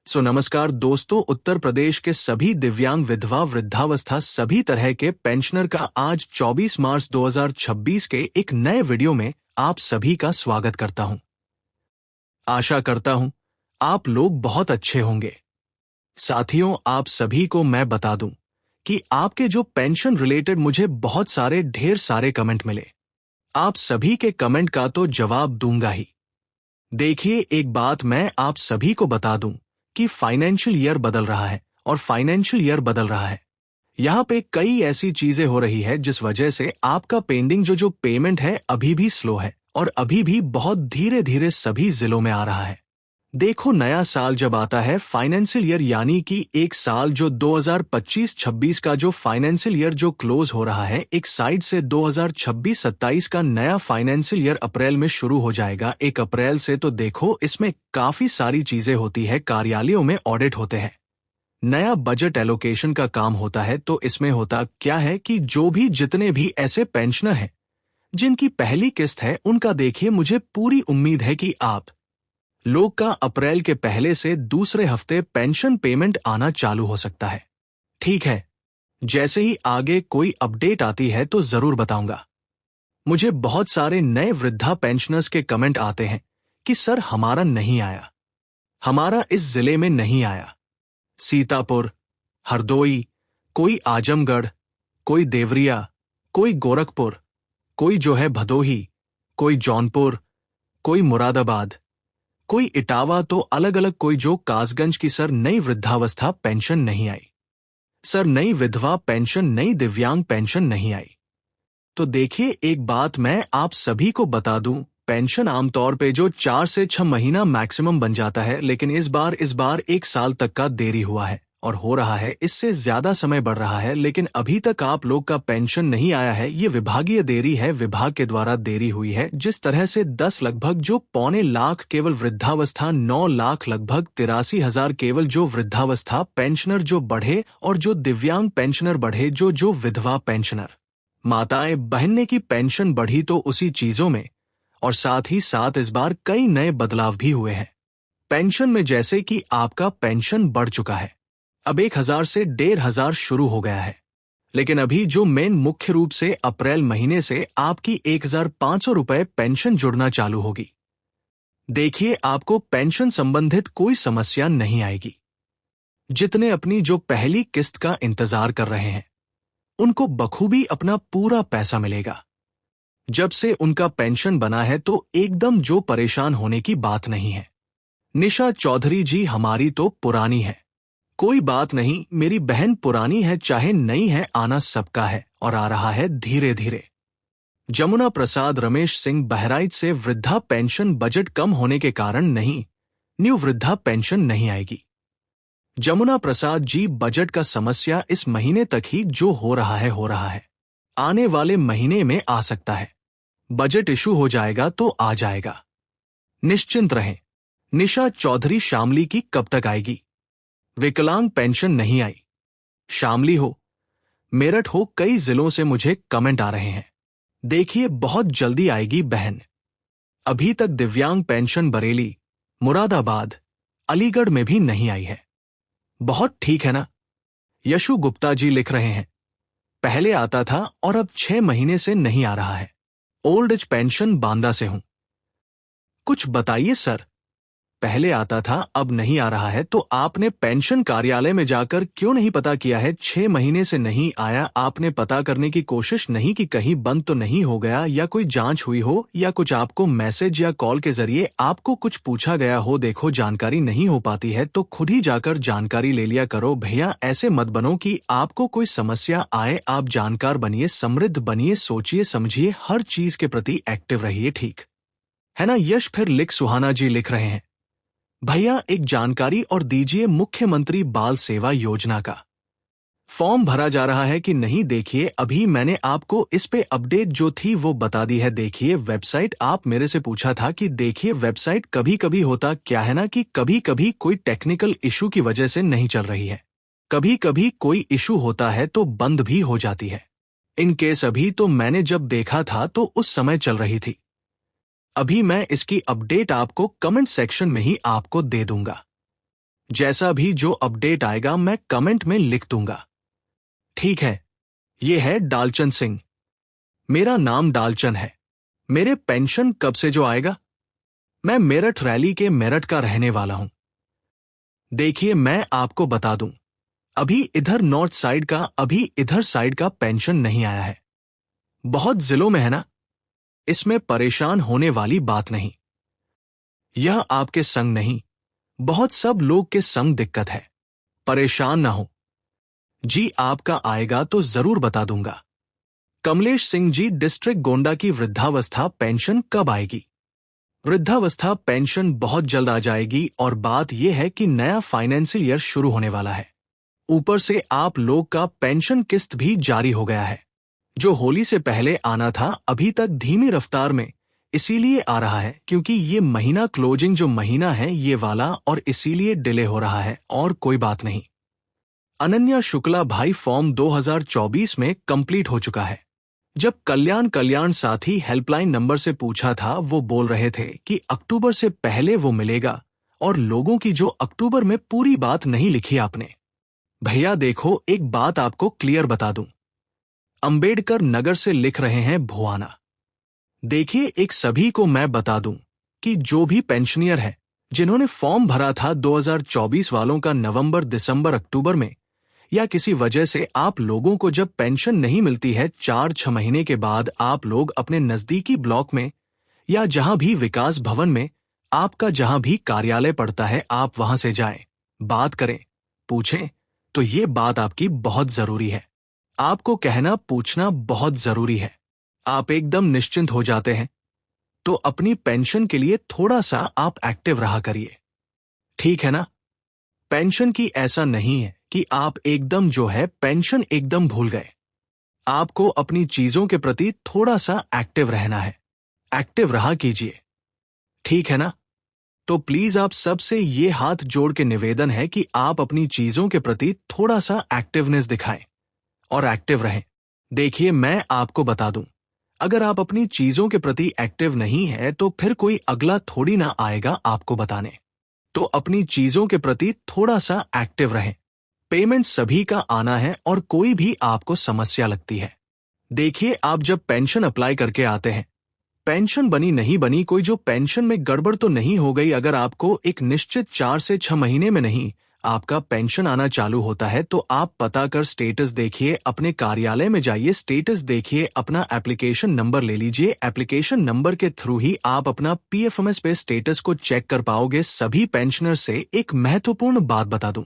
नमस्कार दोस्तों, उत्तर प्रदेश के सभी दिव्यांग विधवा वृद्धावस्था सभी तरह के पेंशनर का आज 24 मार्च 2026 के एक नए वीडियो में आप सभी का स्वागत करता हूं। आशा करता हूं आप लोग बहुत अच्छे होंगे। साथियों, आप सभी को मैं बता दूं कि आपके जो पेंशन रिलेटेड मुझे बहुत सारे ढेर सारे कमेंट मिले। आप सभी के कमेंट का तो जवाब दूंगा ही। देखिए, एक बात मैं आप सभी को बता दूं कि फाइनेंशियल ईयर बदल रहा है और फाइनेंशियल ईयर बदल रहा है। यहाँ पे कई ऐसी चीजें हो रही है जिस वजह से आपका पेंडिंग जो पेमेंट है अभी भी स्लो है और अभी भी बहुत धीरे धीरे सभी जिलों में आ रहा है। देखो, नया साल जब आता है फाइनेंशियल ईयर यानी कि एक साल जो 2025-26 का जो फाइनेंशियल ईयर जो क्लोज हो रहा है, एक साइड से 2026-27 का नया फाइनेंशियल ईयर अप्रैल में शुरू हो जाएगा 1 अप्रैल से। तो देखो, इसमें काफी सारी चीजें होती है। कार्यालयों में ऑडिट होते हैं, नया बजट एलोकेशन का काम होता है। तो इसमें होता क्या है कि जो भी जितने भी ऐसे पेंशनर हैं जिनकी पहली किस्त है, उनका देखिए, मुझे पूरी उम्मीद है कि आप लोग का अप्रैल के पहले से दूसरे हफ्ते पेंशन पेमेंट आना चालू हो सकता है। ठीक है, जैसे ही आगे कोई अपडेट आती है तो जरूर बताऊंगा। मुझे बहुत सारे नए वृद्धा पेंशनर्स के कमेंट आते हैं कि सर हमारा नहीं आया, हमारा इस जिले में नहीं आया। सीतापुर, हरदोई, कोई आजमगढ़, कोई देवरिया, कोई गोरखपुर, कोई जो है भदोही, कोई जौनपुर, कोई मुरादाबाद, कोई इटावा, तो अलग अलग। कोई जो कासगंज की सर नई वृद्धावस्था पेंशन नहीं आई, सर नई विधवा पेंशन, नई दिव्यांग पेंशन नहीं आई। तो देखिए, एक बात मैं आप सभी को बता दूं, पेंशन आमतौर पे जो 4 से 6 महीना मैक्सिमम बन जाता है, लेकिन इस बार 1 साल तक का देरी हुआ है और हो रहा है, इससे ज्यादा समय बढ़ रहा है। लेकिन अभी तक आप लोग का पेंशन नहीं आया है, ये विभागीय देरी है, विभाग के द्वारा देरी हुई है। जिस तरह से 10 लगभग जो 2.25 लाख केवल वृद्धावस्था, 9 लाख लगभग 83,000 केवल जो वृद्धावस्था पेंशनर जो बढ़े और जो दिव्यांग पेंशनर बढ़े, जो विधवा पेंशनर माताएं बहने की पेंशन बढ़ी, तो उसी चीजों में और साथ ही साथ इस बार कई नए बदलाव भी हुए हैं पेंशन में। जैसे कि आपका पेंशन बढ़ चुका है, अब 1,000 से 1,500 शुरू हो गया है, लेकिन अभी जो मेन मुख्य रूप से अप्रैल महीने से आपकी 1,500 रुपए पेंशन जुड़ना चालू होगी। देखिए, आपको पेंशन संबंधित कोई समस्या नहीं आएगी। जितने अपनी जो पहली किस्त का इंतजार कर रहे हैं, उनको बखूबी अपना पूरा पैसा मिलेगा। जब से उनका पेंशन बना है तो एकदम जो परेशान होने की बात नहीं है। निशा चौधरी जी, हमारी तो पुरानी है, कोई बात नहीं, मेरी बहन पुरानी है चाहे नई है, आना सबका है और आ रहा है धीरे धीरे। जमुना प्रसाद रमेश सिंह, बहराइच से, वृद्धा पेंशन बजट कम होने के कारण नहीं, न्यू वृद्धा पेंशन नहीं आएगी। जमुना प्रसाद जी, बजट का समस्या इस महीने तक ही जो हो रहा है, आने वाले महीने में आ सकता है। बजट इशू हो जाएगा तो आ जाएगा, निश्चिंत रहें। निशा चौधरी, शामली की कब तक आएगी? विकलांग पेंशन नहीं आई, शामली हो, मेरठ हो, कई जिलों से मुझे कमेंट आ रहे हैं। देखिए, बहुत जल्दी आएगी बहन। अभी तक दिव्यांग पेंशन बरेली, मुरादाबाद, अलीगढ़ में भी नहीं आई है। बहुत ठीक है ना? यशु गुप्ता जी लिख रहे हैं, पहले आता था और अब 6 महीने से नहीं आ रहा है। ओल्ड एज पेंशन बांदा से हूं। कुछ बताइए सर, पहले आता था अब नहीं आ रहा है, तो आपने पेंशन कार्यालय में जाकर क्यों नहीं पता किया है? 6 महीने से नहीं आया, आपने पता करने की कोशिश नहीं की कहीं बंद तो नहीं हो गया, या कोई जांच हुई हो, या कुछ आपको मैसेज या कॉल के जरिए आपको कुछ पूछा गया हो? देखो, जानकारी नहीं हो पाती है तो खुद ही जाकर जानकारी ले लिया करो भैया। ऐसे मत बनो कि आपको कोई समस्या आए। आप जानकार बनिए, समृद्ध बनिए, सोचिए समझिए, हर चीज के प्रति एक्टिव रहिए, ठीक है ना? यश फिर लिख सुहाना जी लिख रहे हैं, भैया एक जानकारी और दीजिए, मुख्यमंत्री बाल सेवा योजना का फॉर्म भरा जा रहा है कि नहीं? देखिए, अभी मैंने आपको इस पे अपडेट जो थी वो बता दी है। देखिए, वेबसाइट, आप मेरे से पूछा था कि देखिए वेबसाइट, कभी कभी होता क्या है ना कि कभी कभी कोई टेक्निकल इशू की वजह से नहीं चल रही है, कभी कभी कोई इशू होता है तो बंद भी हो जाती है। इन केस अभी तो मैंने जब देखा था तो उस समय चल रही थी। अभी मैं इसकी अपडेट आपको कमेंट सेक्शन में ही आपको दे दूंगा। जैसा भी जो अपडेट आएगा मैं कमेंट में लिख दूंगा। ठीक है। ये है डालचन सिंह। मेरा नाम डालचन है। मेरे पेंशन कब से जो आएगा? मैं मेरठ रैली के मेरठ का रहने वाला हूं। देखिए मैं आपको बता दूं, अभी इधर नॉर्थ साइड का इधर साइड का पेंशन नहीं आया है। बहुत जिलों में है ना, इसमें परेशान होने वाली बात नहीं। यह आपके संग नहीं, बहुत सब लोग के संग दिक्कत है। परेशान ना हो जी, आपका आएगा तो जरूर बता दूंगा। कमलेश सिंह जी, डिस्ट्रिक्ट गोंडा की वृद्धावस्था पेंशन कब आएगी? वृद्धावस्था पेंशन बहुत जल्द आ जाएगी और बात यह है कि नया फाइनेंशियल ईयर शुरू होने वाला है। ऊपर से आप लोग का पेंशन किस्त भी जारी हो गया है। जो होली से पहले आना था अभी तक धीमी रफ्तार में इसीलिए आ रहा है क्योंकि ये महीना क्लोजिंग जो महीना है ये वाला, और इसीलिए डिले हो रहा है और कोई बात नहीं। अनन्या शुक्ला भाई, फॉर्म 2024 में कंप्लीट हो चुका है। जब कल्याण साथी हेल्पलाइन नंबर से पूछा था वो बोल रहे थे कि अक्टूबर से पहले वो मिलेगा, और लोगों की जो अक्टूबर में पूरी बात नहीं लिखी आपने। भैया देखो, एक बात आपको क्लियर बता दूं, अंबेडकर नगर से लिख रहे हैं भुआना। देखिए एक सभी को मैं बता दूं कि जो भी पेंशनियर है जिन्होंने फॉर्म भरा था 2024 वालों का नवंबर दिसंबर अक्टूबर में, या किसी वजह से आप लोगों को जब पेंशन नहीं मिलती है 4-6 महीने के बाद, आप लोग अपने नजदीकी ब्लॉक में या जहां भी विकास भवन में आपका जहां भी कार्यालय पड़ता है आप वहां से जाएं, बात करें, पूछें। तो ये बात आपकी बहुत जरूरी है। आपको कहना पूछना बहुत जरूरी है। आप एकदम निश्चिंत हो जाते हैं तो अपनी पेंशन के लिए थोड़ा सा आप एक्टिव रहा करिए। ठीक है ना? पेंशन की ऐसा नहीं है कि आप एकदम जो है पेंशन एकदम भूल गए। आपको अपनी चीजों के प्रति थोड़ा सा एक्टिव रहना है। एक्टिव रहा कीजिए। ठीक है ना? तो प्लीज आप सबसे ये हाथ जोड़ के निवेदन है कि आप अपनी चीजों के प्रति थोड़ा सा एक्टिवनेस दिखाएं और एक्टिव रहें। देखिए मैं आपको बता दूं, अगर आप अपनी चीजों के प्रति एक्टिव नहीं है तो फिर कोई अगला थोड़ी ना आएगा आपको बताने। तो अपनी चीजों के प्रति थोड़ा सा एक्टिव रहें। पेमेंट सभी का आना है और कोई भी आपको समस्या लगती है। देखिए आप जब पेंशन अप्लाई करके आते हैं, पेंशन बनी नहीं बनी, कोई जो पेंशन में गड़बड़ तो नहीं हो गई, अगर आपको एक निश्चित 4 से 6 महीने में नहीं आपका पेंशन आना चालू होता है तो आप पता कर स्टेटस देखिए, अपने कार्यालय में जाइए, स्टेटस देखिए, अपना एप्लीकेशन नंबर ले लीजिए। एप्लीकेशन नंबर के थ्रू ही आप अपना पीएफएमएस पे स्टेटस को चेक कर पाओगे। सभी पेंशनर से एक महत्वपूर्ण बात बता दूं,